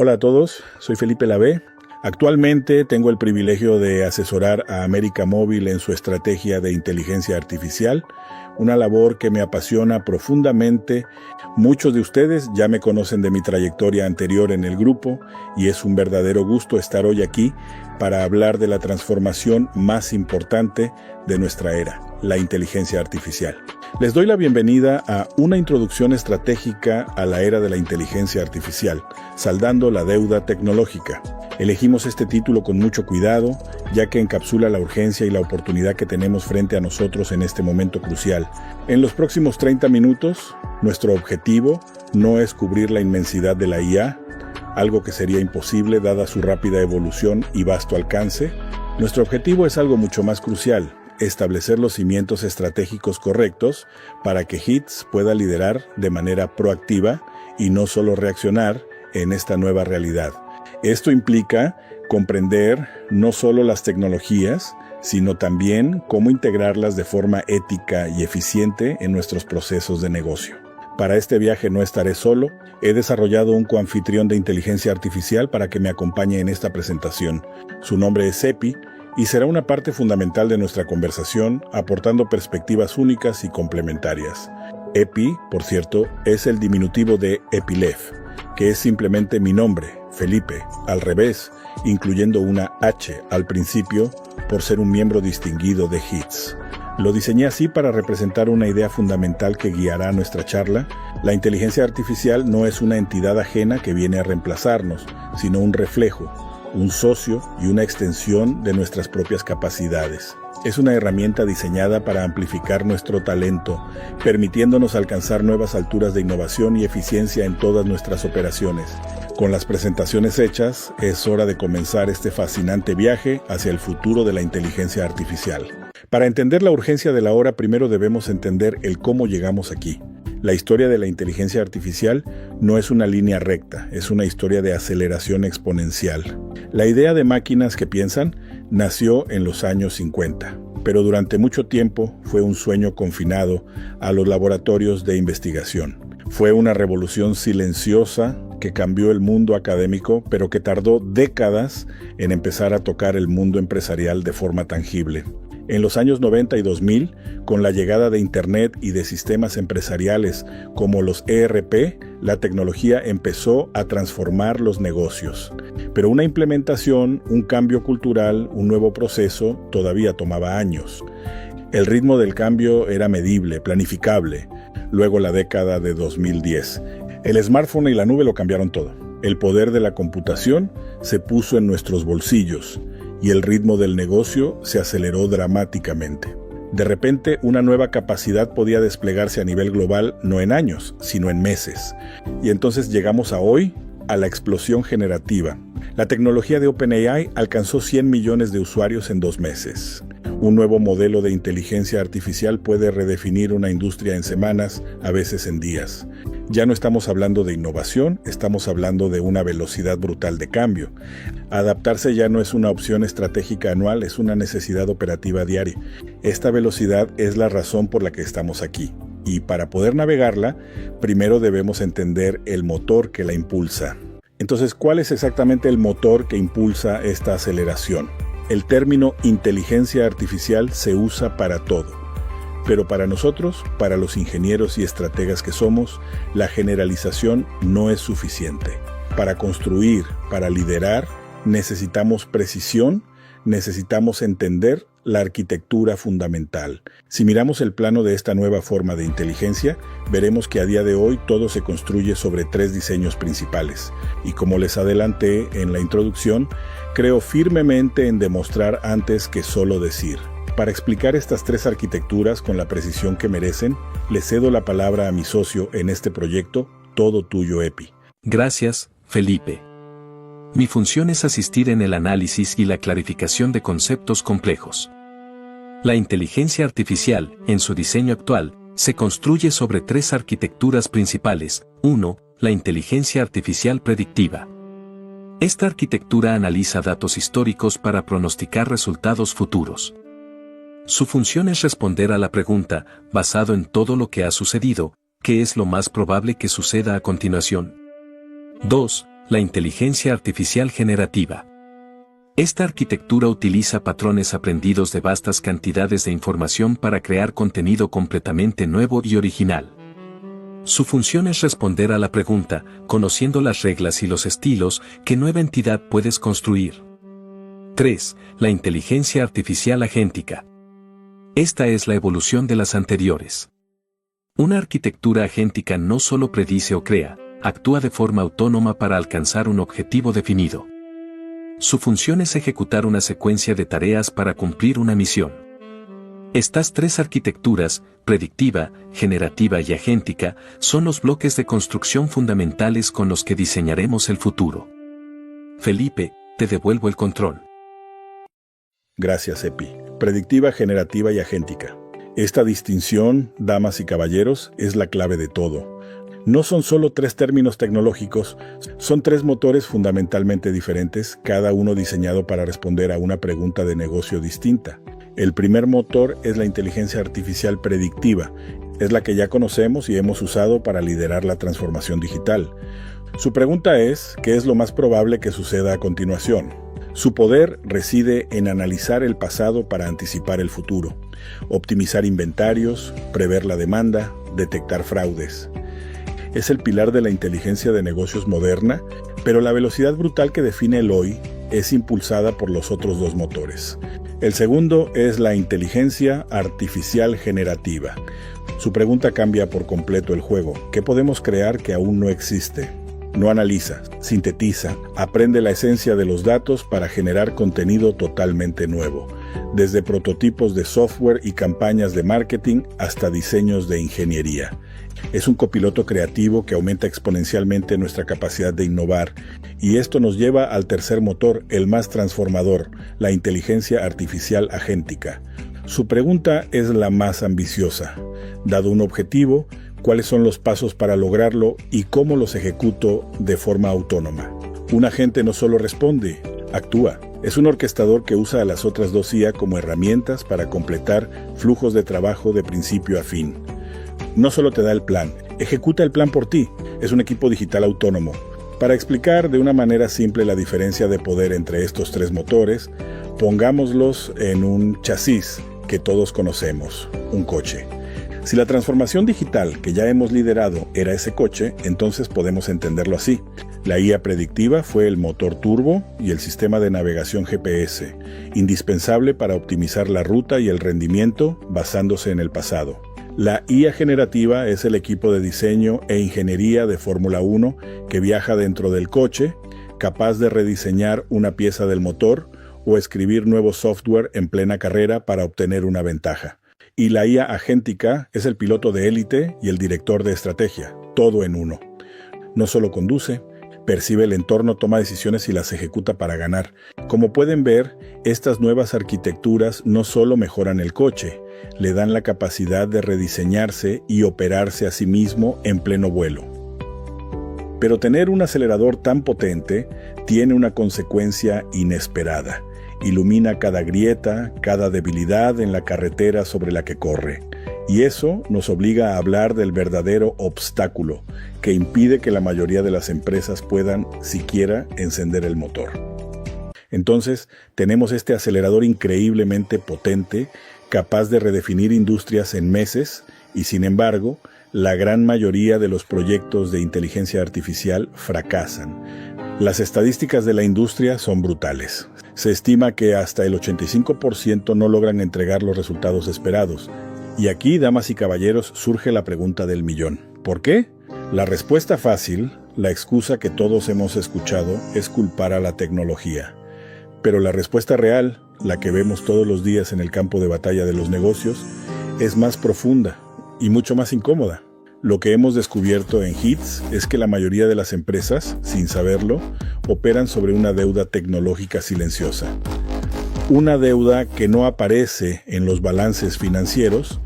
Hola a todos, soy Felipe Lavé. Actualmente tengo el privilegio de asesorar a América Móvil en su estrategia de inteligencia artificial, una labor que me apasiona profundamente. Muchos de ustedes ya me conocen de mi trayectoria anterior en el grupo y es un verdadero gusto estar hoy aquí para hablar de la transformación más importante de nuestra era, la inteligencia artificial. Les doy la bienvenida a una introducción estratégica a la era de la inteligencia artificial, saldando la deuda tecnológica. Elegimos este título con mucho cuidado, ya que encapsula la urgencia y la oportunidad que tenemos frente a nosotros en este momento crucial. En los próximos 30 minutos, nuestro objetivo no es cubrir la inmensidad de la IA, algo que sería imposible dada su rápida evolución y vasto alcance. Nuestro objetivo es algo mucho más crucial: establecer los cimientos estratégicos correctos para que HITS pueda liderar de manera proactiva y no solo reaccionar en esta nueva realidad. Esto implica comprender no solo las tecnologías, sino también cómo integrarlas de forma ética y eficiente en nuestros procesos de negocio. Para este viaje no estaré solo. He desarrollado un coanfitrión de inteligencia artificial para que me acompañe en esta presentación. Su nombre es Epi y será una parte fundamental de nuestra conversación, aportando perspectivas únicas y complementarias. Epi, por cierto, es el diminutivo de Epilev, que es simplemente mi nombre, Felipe, al revés, incluyendo una H al principio por ser un miembro distinguido de HITS. Lo diseñé así para representar una idea fundamental que guiará nuestra charla. La inteligencia artificial no es una entidad ajena que viene a reemplazarnos, sino un reflejo, un socio y una extensión de nuestras propias capacidades. Es una herramienta diseñada para amplificar nuestro talento, permitiéndonos alcanzar nuevas alturas de innovación y eficiencia en todas nuestras operaciones. Con las presentaciones hechas, es hora de comenzar este fascinante viaje hacia el futuro de la inteligencia artificial. Para entender la urgencia de la hora, primero debemos entender el cómo llegamos aquí. La historia de la inteligencia artificial no es una línea recta, es una historia de aceleración exponencial. La idea de máquinas que piensan nació en los años 50, pero durante mucho tiempo fue un sueño confinado a los laboratorios de investigación. Fue una revolución silenciosa que cambió el mundo académico, pero que tardó décadas en empezar a tocar el mundo empresarial de forma tangible. En los años 90 y 2000, con la llegada de Internet y de sistemas empresariales como los ERP, la tecnología empezó a transformar los negocios. Pero una implementación, un cambio cultural, un nuevo proceso, todavía tomaba años. El ritmo del cambio era medible, planificable. Luego la década de 2010. El smartphone y la nube lo cambiaron todo. El poder de la computación se puso en nuestros bolsillos y el ritmo del negocio se aceleró dramáticamente. De repente, una nueva capacidad podía desplegarse a nivel global no en años, sino en meses. Y entonces llegamos a hoy, a la explosión generativa. La tecnología de OpenAI alcanzó 100 millones de usuarios en 2 meses. Un nuevo modelo de inteligencia artificial puede redefinir una industria en semanas, a veces en días. Ya no estamos hablando de innovación, estamos hablando de una velocidad brutal de cambio. Adaptarse ya no es una opción estratégica anual, es una necesidad operativa diaria. Esta velocidad es la razón por la que estamos aquí. Y para poder navegarla, primero debemos entender el motor que la impulsa. Entonces, ¿cuál es exactamente el motor que impulsa esta aceleración? El término inteligencia artificial se usa para todo. Pero para nosotros, para los ingenieros y estrategas que somos, la generalización no es suficiente. Para construir, para liderar, necesitamos precisión, necesitamos entender la arquitectura fundamental. Si miramos el plano de esta nueva forma de inteligencia, veremos que a día de hoy todo se construye sobre 3 diseños principales. Y como les adelanté en la introducción, creo firmemente en demostrar antes que solo decir. Para explicar estas 3 arquitecturas con la precisión que merecen, le cedo la palabra a mi socio en este proyecto, todo tuyo, Epi. Gracias, Felipe. Mi función es asistir en el análisis y la clarificación de conceptos complejos. La inteligencia artificial, en su diseño actual, se construye sobre 3 arquitecturas principales. 1. La inteligencia artificial predictiva. Esta arquitectura analiza datos históricos para pronosticar resultados futuros. Su función es responder a la pregunta, basado en todo lo que ha sucedido, ¿qué es lo más probable que suceda a continuación? 2. La inteligencia artificial generativa. Esta arquitectura utiliza patrones aprendidos de vastas cantidades de información para crear contenido completamente nuevo y original. Su función es responder a la pregunta, conociendo las reglas y los estilos, ¿qué nueva entidad puedes construir? 3. La inteligencia artificial agéntica. Esta es la evolución de las anteriores. Una arquitectura agéntica no solo predice o crea, actúa de forma autónoma para alcanzar un objetivo definido. Su función es ejecutar una secuencia de tareas para cumplir una misión. Estas tres arquitecturas, predictiva, generativa y agéntica, son los bloques de construcción fundamentales con los que diseñaremos el futuro. Felipe, te devuelvo el control. Gracias, Epi. Predictiva, generativa y agéntica. Esta distinción, damas y caballeros, es la clave de todo. No son solo tres términos tecnológicos, son tres motores fundamentalmente diferentes, cada uno diseñado para responder a una pregunta de negocio distinta. El primer motor es la inteligencia artificial predictiva, es la que ya conocemos y hemos usado para liderar la transformación digital. Su pregunta es, ¿qué es lo más probable que suceda a continuación? Su poder reside en analizar el pasado para anticipar el futuro, optimizar inventarios, prever la demanda, detectar fraudes. Es el pilar de la inteligencia de negocios moderna, pero la velocidad brutal que define el hoy es impulsada por los otros dos motores. El segundo es la inteligencia artificial generativa. Su pregunta cambia por completo el juego. ¿Qué podemos crear que aún no existe? No analiza, sintetiza, aprende la esencia de los datos para generar contenido totalmente nuevo, desde prototipos de software y campañas de marketing hasta diseños de ingeniería. Es un copiloto creativo que aumenta exponencialmente nuestra capacidad de innovar, y esto nos lleva al tercer motor, el más transformador, la inteligencia artificial agéntica. Su pregunta es la más ambiciosa. Dado un objetivo, ¿cuáles son los pasos para lograrlo y cómo los ejecuto de forma autónoma? Un agente no solo responde, actúa. Es un orquestador que usa a las otras dos IA como herramientas para completar flujos de trabajo de principio a fin. No solo te da el plan, ejecuta el plan por ti. Es un equipo digital autónomo. Para explicar de una manera simple la diferencia de poder entre estos tres motores, pongámoslos en un chasis que todos conocemos, un coche. Si la transformación digital que ya hemos liderado era ese coche, entonces podemos entenderlo así. La IA predictiva fue el motor turbo y el sistema de navegación GPS, indispensable para optimizar la ruta y el rendimiento basándose en el pasado. La IA generativa es el equipo de diseño e ingeniería de Fórmula 1 que viaja dentro del coche, capaz de rediseñar una pieza del motor o escribir nuevo software en plena carrera para obtener una ventaja. Y la IA agéntica es el piloto de élite y el director de estrategia, todo en uno. No solo conduce, percibe el entorno, toma decisiones y las ejecuta para ganar. Como pueden ver, estas nuevas arquitecturas no solo mejoran el coche, le dan la capacidad de rediseñarse y operarse a sí mismo en pleno vuelo. Pero tener un acelerador tan potente tiene una consecuencia inesperada. Ilumina cada grieta, cada debilidad en la carretera sobre la que corre. Y eso nos obliga a hablar del verdadero obstáculo que impide que la mayoría de las empresas puedan siquiera encender el motor. Entonces, tenemos este acelerador increíblemente potente, capaz de redefinir industrias en meses, y sin embargo, la gran mayoría de los proyectos de inteligencia artificial fracasan. Las estadísticas de la industria son brutales. Se estima que hasta el 85% no logran entregar los resultados esperados. Y aquí, damas y caballeros, surge la pregunta del millón. ¿Por qué? La respuesta fácil, la excusa que todos hemos escuchado, es culpar a la tecnología. Pero la respuesta real, la que vemos todos los días en el campo de batalla de los negocios, es más profunda y mucho más incómoda. Lo que hemos descubierto en HITS es que la mayoría de las empresas, sin saberlo, operan sobre una deuda tecnológica silenciosa. Una deuda que no aparece en los balances financieros,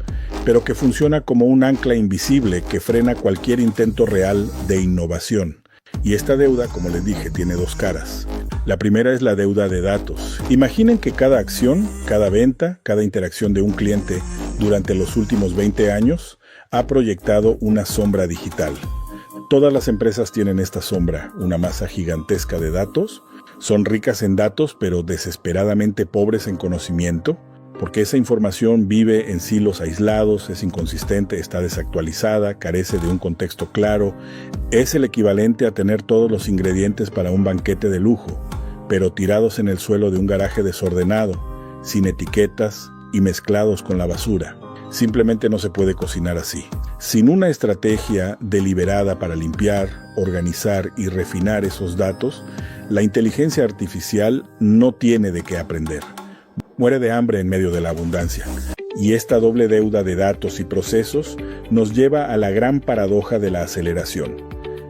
pero que funciona como un ancla invisible que frena cualquier intento real de innovación. Y esta deuda, como les dije, tiene dos caras. La primera es la deuda de datos. Imaginen que cada acción, cada venta, cada interacción de un cliente durante los últimos 20 años ha proyectado una sombra digital. Todas las empresas tienen esta sombra, una masa gigantesca de datos. Son ricas en datos, pero desesperadamente pobres en conocimiento, porque esa información vive en silos aislados, es inconsistente, está desactualizada, carece de un contexto claro. Es el equivalente a tener todos los ingredientes para un banquete de lujo, pero tirados en el suelo de un garaje desordenado, sin etiquetas y mezclados con la basura. Simplemente no se puede cocinar así. Sin una estrategia deliberada para limpiar, organizar y refinar esos datos, la inteligencia artificial no tiene de qué aprender. Muere de hambre en medio de la abundancia. Y esta doble deuda de datos y procesos nos lleva a la gran paradoja de la aceleración.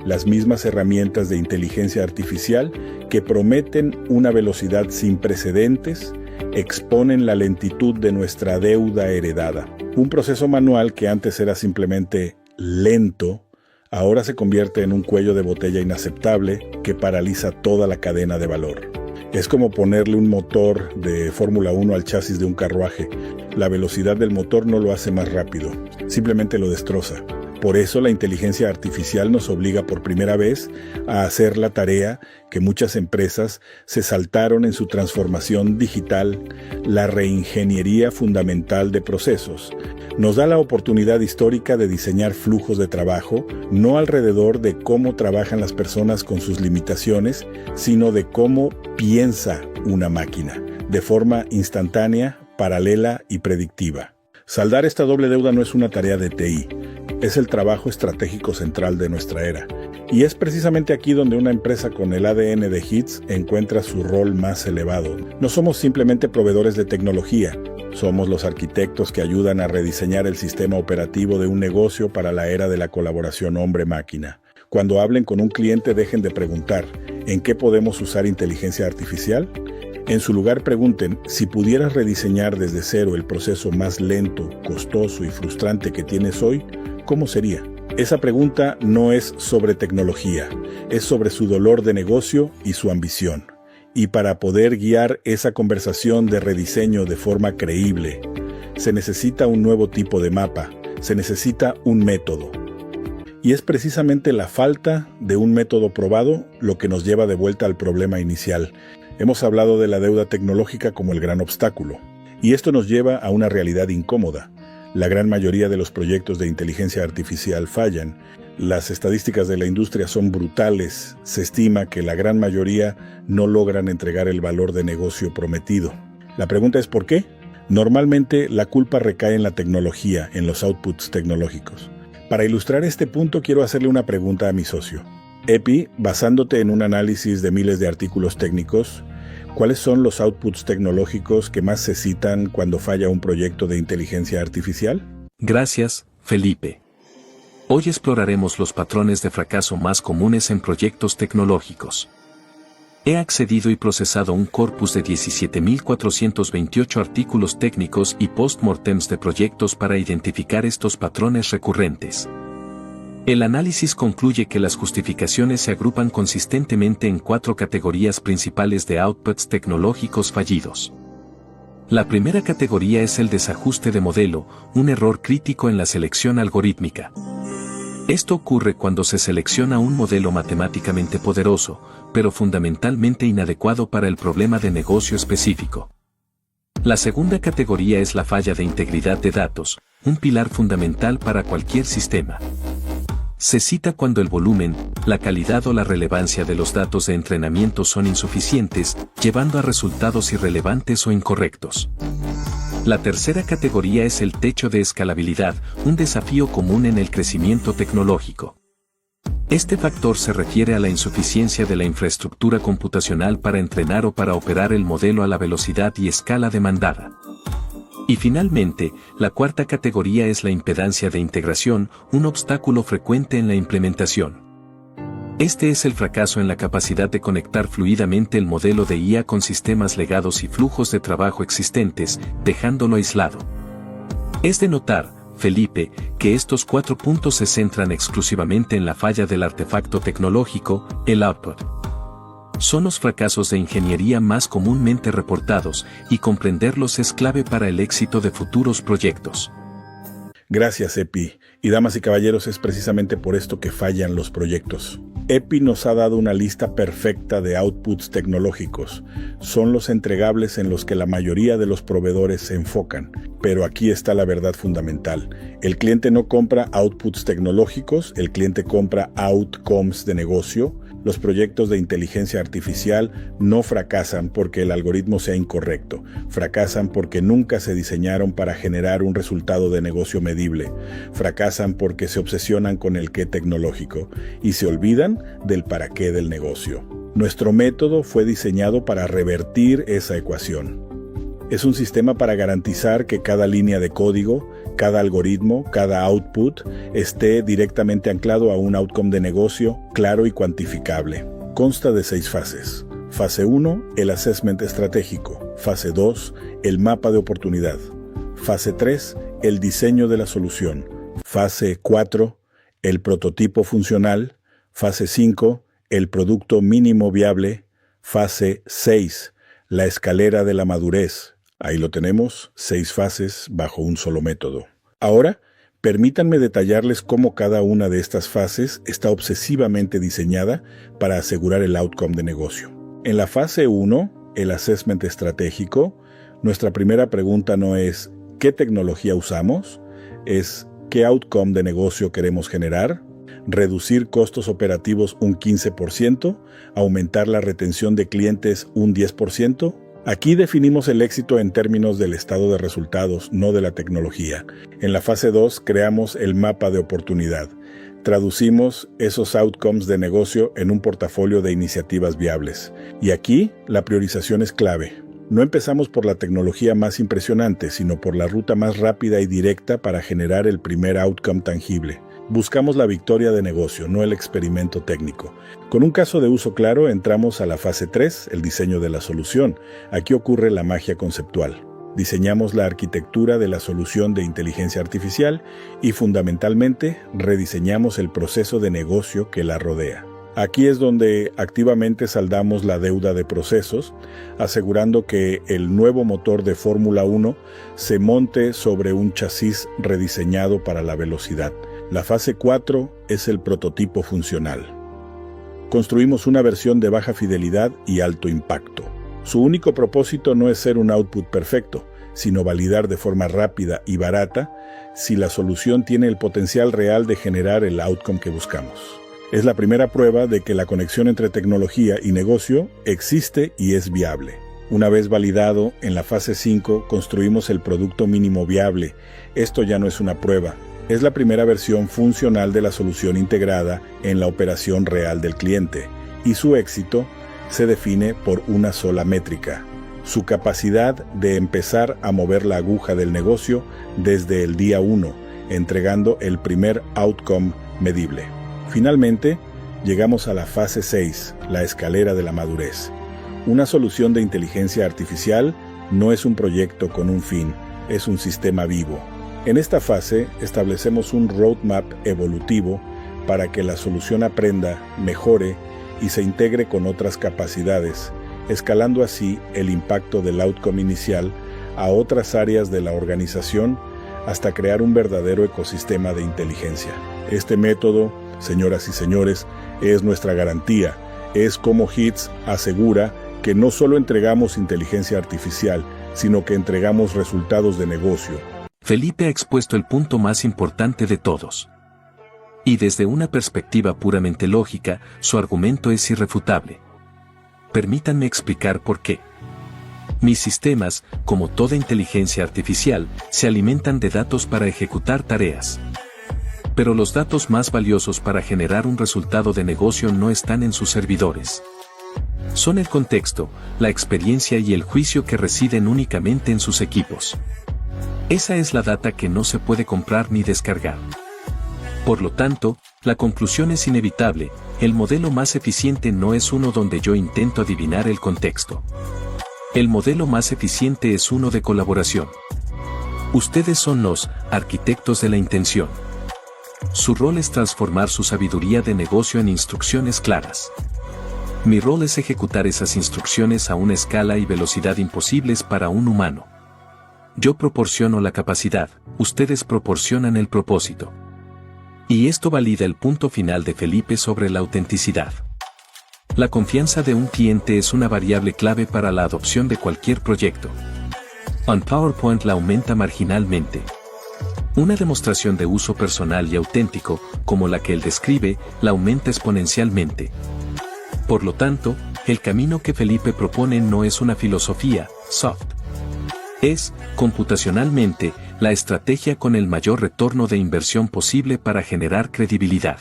Las mismas herramientas de inteligencia artificial que prometen una velocidad sin precedentes, exponen la lentitud de nuestra deuda heredada. Un proceso manual que antes era simplemente lento, ahora se convierte en un cuello de botella inaceptable que paraliza toda la cadena de valor. Es como ponerle un motor de Fórmula 1 al chasis de un carruaje. La velocidad del motor no lo hace más rápido, simplemente lo destroza. Por eso la inteligencia artificial nos obliga por primera vez a hacer la tarea que muchas empresas se saltaron en su transformación digital, la reingeniería fundamental de procesos. Nos da la oportunidad histórica de diseñar flujos de trabajo, no alrededor de cómo trabajan las personas con sus limitaciones, sino de cómo piensa una máquina, de forma instantánea, paralela y predictiva. Saldar esta doble deuda no es una tarea de TI, es el trabajo estratégico central de nuestra era. Y es precisamente aquí donde una empresa con el ADN de HITS encuentra su rol más elevado. No somos simplemente proveedores de tecnología, somos los arquitectos que ayudan a rediseñar el sistema operativo de un negocio para la era de la colaboración hombre-máquina. Cuando hablen con un cliente, dejen de preguntar, ¿en qué podemos usar inteligencia artificial? En su lugar pregunten, si pudieras rediseñar desde cero el proceso más lento, costoso y frustrante que tienes hoy, ¿cómo sería? Esa pregunta no es sobre tecnología, es sobre su dolor de negocio y su ambición. Y para poder guiar esa conversación de rediseño de forma creíble, se necesita un nuevo tipo de mapa, se necesita un método. Y es precisamente la falta de un método probado lo que nos lleva de vuelta al problema inicial. Hemos hablado de la deuda tecnológica como el gran obstáculo. Y esto nos lleva a una realidad incómoda. La gran mayoría de los proyectos de inteligencia artificial fallan. Las estadísticas de la industria son brutales. Se estima que la gran mayoría no logran entregar el valor de negocio prometido. La pregunta es ¿por qué? Normalmente la culpa recae en la tecnología, en los outputs tecnológicos. Para ilustrar este punto quiero hacerle una pregunta a mi socio. Epi, basándote en un análisis de miles de artículos técnicos, ¿cuáles son los outputs tecnológicos que más se citan cuando falla un proyecto de inteligencia artificial? Gracias, Felipe. Hoy exploraremos los patrones de fracaso más comunes en proyectos tecnológicos. He accedido y procesado un corpus de 17.428 artículos técnicos y post-mortems de proyectos para identificar estos patrones recurrentes. El análisis concluye que las justificaciones se agrupan consistentemente en 4 categorías principales de outputs tecnológicos fallidos. La primera categoría es el desajuste de modelo, un error crítico en la selección algorítmica. Esto ocurre cuando se selecciona un modelo matemáticamente poderoso, pero fundamentalmente inadecuado para el problema de negocio específico. La segunda categoría es la falla de integridad de datos, un pilar fundamental para cualquier sistema. Se cita cuando el volumen, la calidad o la relevancia de los datos de entrenamiento son insuficientes, llevando a resultados irrelevantes o incorrectos. La tercera categoría es el techo de escalabilidad, un desafío común en el crecimiento tecnológico. Este factor se refiere a la insuficiencia de la infraestructura computacional para entrenar o para operar el modelo a la velocidad y escala demandada. Y finalmente, la cuarta categoría es la impedancia de integración, un obstáculo frecuente en la implementación. Este es el fracaso en la capacidad de conectar fluidamente el modelo de IA con sistemas legados y flujos de trabajo existentes, dejándolo aislado. Es de notar, Felipe, que estos 4 puntos se centran exclusivamente en la falla del artefacto tecnológico, el output. Son los fracasos de ingeniería más comúnmente reportados, y comprenderlos es clave para el éxito de futuros proyectos. Gracias, EPI. Y damas y caballeros, es precisamente por esto que fallan los proyectos. EPI nos ha dado una lista perfecta de outputs tecnológicos. Son los entregables en los que la mayoría de los proveedores se enfocan. Pero aquí está la verdad fundamental. El cliente no compra outputs tecnológicos, el cliente compra outcomes de negocio. Los proyectos de inteligencia artificial no fracasan porque el algoritmo sea incorrecto. Fracasan porque nunca se diseñaron para generar un resultado de negocio medible. Fracasan porque se obsesionan con el qué tecnológico y se olvidan del para qué del negocio. Nuestro método fue diseñado para revertir esa ecuación. Es un sistema para garantizar que cada línea de código, cada algoritmo, cada output esté directamente anclado a un outcome de negocio claro y cuantificable. Consta de 6 fases. Fase 1, el assessment estratégico. Fase 2, el mapa de oportunidad. Fase 3, el diseño de la solución. Fase 4, el prototipo funcional. Fase 5, el producto mínimo viable. Fase 6, la escalera de la madurez. Ahí lo tenemos, 6 fases bajo un solo método. Ahora, permítanme detallarles cómo cada una de estas fases está obsesivamente diseñada para asegurar el outcome de negocio. En la fase 1, el assessment estratégico, nuestra primera pregunta no es ¿qué tecnología usamos? Es ¿qué outcome de negocio queremos generar? ¿Reducir costos operativos un 15%? ¿Aumentar la retención de clientes un 10%? Aquí definimos el éxito en términos del estado de resultados, no de la tecnología. En la fase 2 creamos el mapa de oportunidad. Traducimos esos outcomes de negocio en un portafolio de iniciativas viables. Y aquí la priorización es clave. No empezamos por la tecnología más impresionante, sino por la ruta más rápida y directa para generar el primer outcome tangible. Buscamos la victoria de negocio, no el experimento técnico. Con un caso de uso claro, entramos a la fase 3, el diseño de la solución. Aquí ocurre la magia conceptual. Diseñamos la arquitectura de la solución de inteligencia artificial y, fundamentalmente, rediseñamos el proceso de negocio que la rodea. Aquí es donde activamente saldamos la deuda de procesos, asegurando que el nuevo motor de Fórmula 1 se monte sobre un chasis rediseñado para la velocidad. La fase 4 es el prototipo funcional. Construimos una versión de baja fidelidad y alto impacto. Su único propósito no es ser un output perfecto, sino validar de forma rápida y barata si la solución tiene el potencial real de generar el outcome que buscamos. Es la primera prueba de que la conexión entre tecnología y negocio existe y es viable. Una vez validado, en la fase 5 construimos el producto mínimo viable. Esto ya no es una prueba. Es la primera versión funcional de la solución integrada en la operación real del cliente, y su éxito se define por una sola métrica: su capacidad de empezar a mover la aguja del negocio desde el día 1, entregando el primer outcome medible. Finalmente, llegamos a la fase 6, la escalera de la madurez. Una solución de inteligencia artificial no es un proyecto con un fin, es un sistema vivo. En esta fase establecemos un roadmap evolutivo para que la solución aprenda, mejore y se integre con otras capacidades, escalando así el impacto del outcome inicial a otras áreas de la organización hasta crear un verdadero ecosistema de inteligencia. Este método, señoras y señores, es nuestra garantía. Es como HITS asegura que no solo entregamos inteligencia artificial, sino que entregamos resultados de negocio. Felipe ha expuesto el punto más importante de todos. Y desde una perspectiva puramente lógica, su argumento es irrefutable. Permítanme explicar por qué. Mis sistemas, como toda inteligencia artificial, se alimentan de datos para ejecutar tareas. Pero los datos más valiosos para generar un resultado de negocio no están en sus servidores. Son el contexto, la experiencia y el juicio que residen únicamente en sus equipos. Esa es la data que no se puede comprar ni descargar. Por lo tanto, la conclusión es inevitable: el modelo más eficiente no es uno donde yo intento adivinar el contexto. El modelo más eficiente es uno de colaboración. Ustedes son los arquitectos de la intención. Su rol es transformar su sabiduría de negocio en instrucciones claras. Mi rol es ejecutar esas instrucciones a una escala y velocidad imposibles para un humano. yo proporciono la capacidad, ustedes proporcionan el propósito. Y esto valida el punto final de Felipe sobre la autenticidad. La confianza de un cliente es una variable clave para la adopción de cualquier proyecto. En PowerPoint la aumenta marginalmente. Una demostración de uso personal y auténtico, como la que él describe, la aumenta exponencialmente. Por lo tanto, el camino que Felipe propone no es una filosofía soft. Es, computacionalmente, la estrategia con el mayor retorno de inversión posible para generar credibilidad.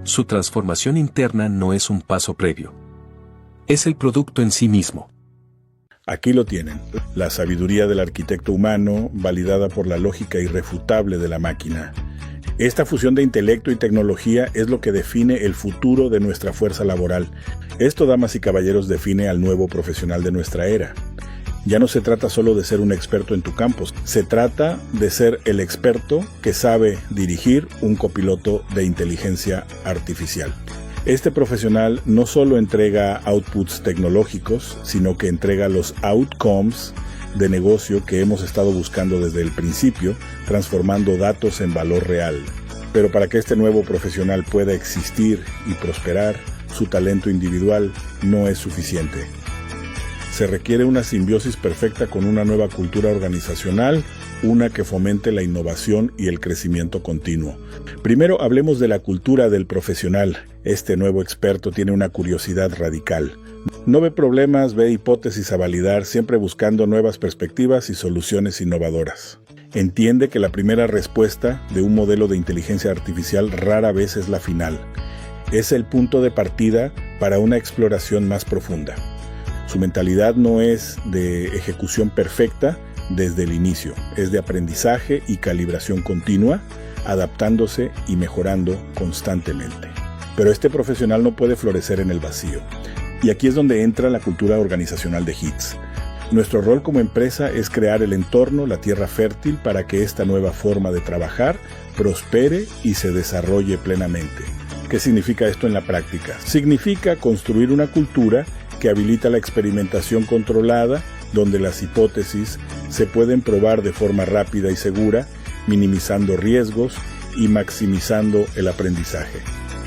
Su transformación interna no es un paso previo. Es el producto en sí mismo. Aquí lo tienen, la sabiduría del arquitecto humano validada por la lógica irrefutable de la máquina. Esta fusión de intelecto y tecnología es lo que define el futuro de nuestra fuerza laboral. Esto, damas y caballeros, define al nuevo profesional de nuestra era. Ya no se trata solo de ser un experto en tu campo, se trata de ser el experto que sabe dirigir un copiloto de inteligencia artificial. Este profesional no solo entrega outputs tecnológicos, sino que entrega los outcomes de negocio que hemos estado buscando desde el principio, transformando datos en valor real. Pero para que este nuevo profesional pueda existir y prosperar, su talento individual no es suficiente. Se requiere una simbiosis perfecta con una nueva cultura organizacional, una que fomente la innovación y el crecimiento continuo. Primero hablemos de la cultura del profesional. Este nuevo experto tiene una curiosidad radical. No ve problemas, ve hipótesis a validar, siempre buscando nuevas perspectivas y soluciones innovadoras. Entiende que la primera respuesta de un modelo de inteligencia artificial rara vez es la final. Es el punto de partida para una exploración más profunda. Su mentalidad no es de ejecución perfecta desde el inicio, es de aprendizaje y calibración continua, adaptándose y mejorando constantemente. Pero este profesional no puede florecer en el vacío. Y aquí es donde entra la cultura organizacional de HITS. Nuestro rol como empresa es crear el entorno, la tierra fértil para que esta nueva forma de trabajar prospere y se desarrolle plenamente. ¿Qué significa esto en la práctica? Significa construir una cultura que habilita la experimentación controlada, donde las hipótesis se pueden probar de forma rápida y segura, minimizando riesgos y maximizando el aprendizaje.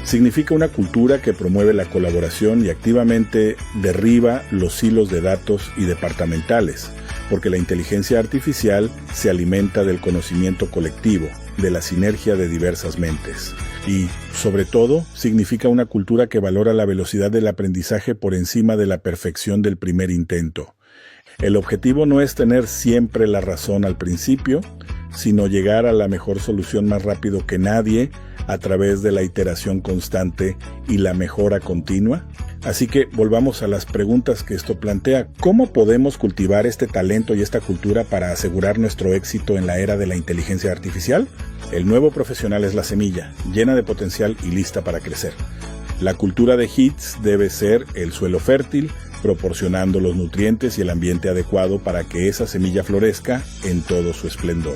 Significa una cultura que promueve la colaboración y activamente derriba los silos de datos y departamentales, porque la inteligencia artificial se alimenta del conocimiento colectivo, de la sinergia de diversas mentes. Y, sobre todo, significa una cultura que valora la velocidad del aprendizaje por encima de la perfección del primer intento. El objetivo no es tener siempre la razón al principio, sino llegar a la mejor solución más rápido que nadie a través de la iteración constante y la mejora continua. Así que volvamos a las preguntas que esto plantea. ¿Cómo podemos cultivar este talento y esta cultura para asegurar nuestro éxito en la era de la inteligencia artificial? El nuevo profesional es la semilla, llena de potencial y lista para crecer. La cultura de HITS debe ser el suelo fértil, proporcionando los nutrientes y el ambiente adecuado para que esa semilla florezca en todo su esplendor.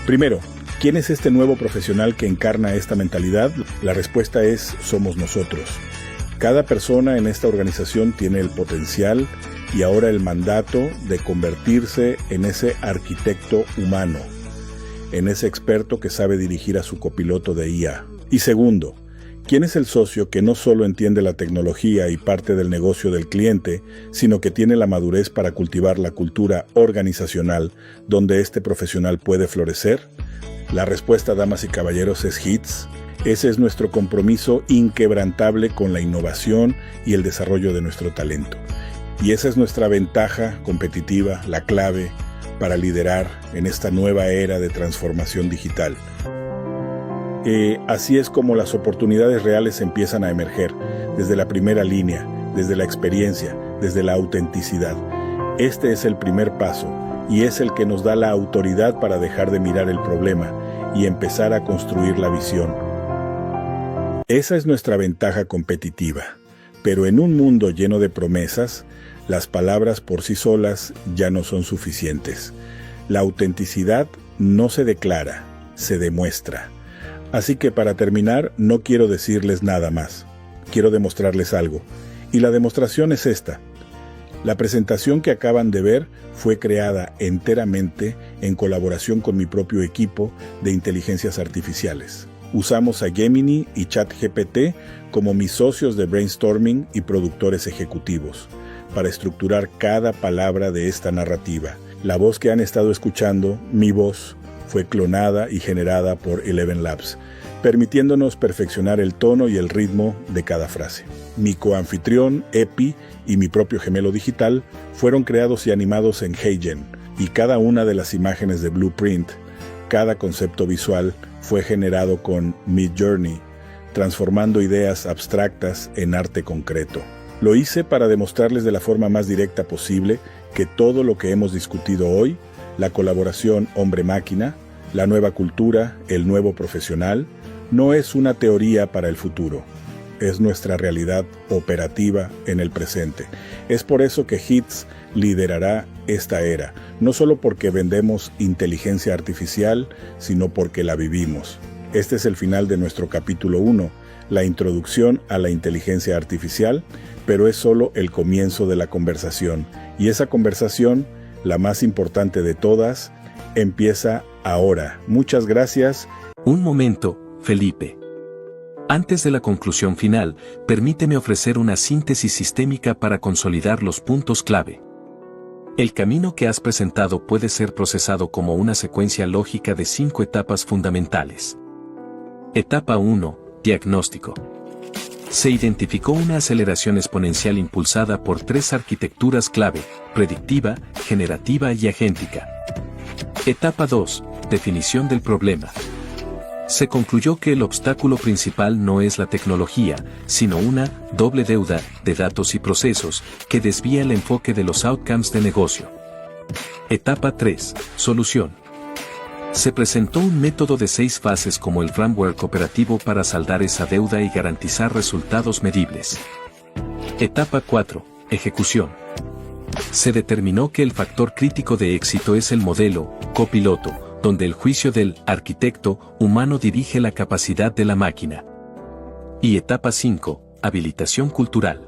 Primero, ¿quién es este nuevo profesional que encarna esta mentalidad? La respuesta es: somos nosotros. Cada persona en esta organización tiene el potencial y ahora el mandato de convertirse en ese arquitecto humano, en ese experto que sabe dirigir a su copiloto de IA. Y segundo, ¿quién es el socio que no solo entiende la tecnología y parte del negocio del cliente, sino que tiene la madurez para cultivar la cultura organizacional donde este profesional puede florecer? La respuesta, damas y caballeros, es HITS. Ese es nuestro compromiso inquebrantable con la innovación y el desarrollo de nuestro talento. Y esa es nuestra ventaja competitiva, la clave para liderar en esta nueva era de transformación digital. Así es como las oportunidades reales empiezan a emerger, desde la primera línea, desde la experiencia, desde la autenticidad. Este es el primer paso y es el que nos da la autoridad para dejar de mirar el problema y empezar a construir la visión. Esa es nuestra ventaja competitiva, pero en un mundo lleno de promesas, las palabras por sí solas ya no son suficientes. La autenticidad no se declara, se demuestra. Así que para terminar, no quiero decirles nada más. Quiero demostrarles algo. Y la demostración es esta. La presentación que acaban de ver fue creada enteramente en colaboración con mi propio equipo de inteligencias artificiales. Usamos a Gemini y ChatGPT como mis socios de brainstorming y productores ejecutivos para estructurar cada palabra de esta narrativa. La voz que han estado escuchando, mi voz, fue clonada y generada por Eleven Labs, permitiéndonos perfeccionar el tono y el ritmo de cada frase. Mi coanfitrión, Epi, y mi propio gemelo digital fueron creados y animados en HeyGen, y cada una de las imágenes de Blueprint, cada concepto visual, fue generado con Midjourney, transformando ideas abstractas en arte concreto. Lo hice para demostrarles de la forma más directa posible que todo lo que hemos discutido hoy, la colaboración hombre-máquina, la nueva cultura, el nuevo profesional, no es una teoría para el futuro. Es nuestra realidad operativa en el presente. Es por eso que HITS liderará esta era, no solo porque vendemos inteligencia artificial, sino porque la vivimos. Este es el final de nuestro capítulo 1, la introducción a la inteligencia artificial, pero es solo el comienzo de la conversación. Y esa conversación, la más importante de todas, empieza ahora. Muchas gracias. Un momento, Felipe. Antes de la conclusión final, permíteme ofrecer una síntesis sistémica para consolidar los puntos clave. El camino que has presentado puede ser procesado como una secuencia lógica de 5 etapas fundamentales. Etapa 1. Diagnóstico. Se identificó una aceleración exponencial impulsada por 3 arquitecturas clave: predictiva, generativa y agéntica. Etapa 2. Definición del problema. Se concluyó que el obstáculo principal no es la tecnología, sino una doble deuda de datos y procesos que desvía el enfoque de los outcomes de negocio. Etapa 3. Solución. Se presentó un método de 6 fases como el framework operativo para saldar esa deuda y garantizar resultados medibles. Etapa 4. Ejecución. Se determinó que el factor crítico de éxito es el modelo copiloto, donde el juicio del arquitecto humano dirige la capacidad de la máquina. Y etapa 5. Habilitación cultural.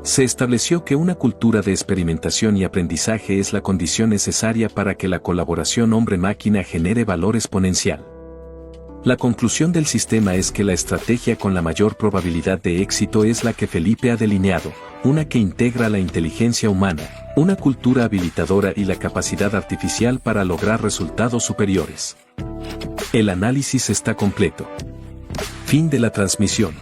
Se estableció que una cultura de experimentación y aprendizaje es la condición necesaria para que la colaboración hombre-máquina genere valor exponencial. La conclusión del sistema es que la estrategia con la mayor probabilidad de éxito es la que Felipe ha delineado, una que integra la inteligencia humana, una cultura habilitadora y la capacidad artificial para lograr resultados superiores. El análisis está completo. Fin de la transmisión.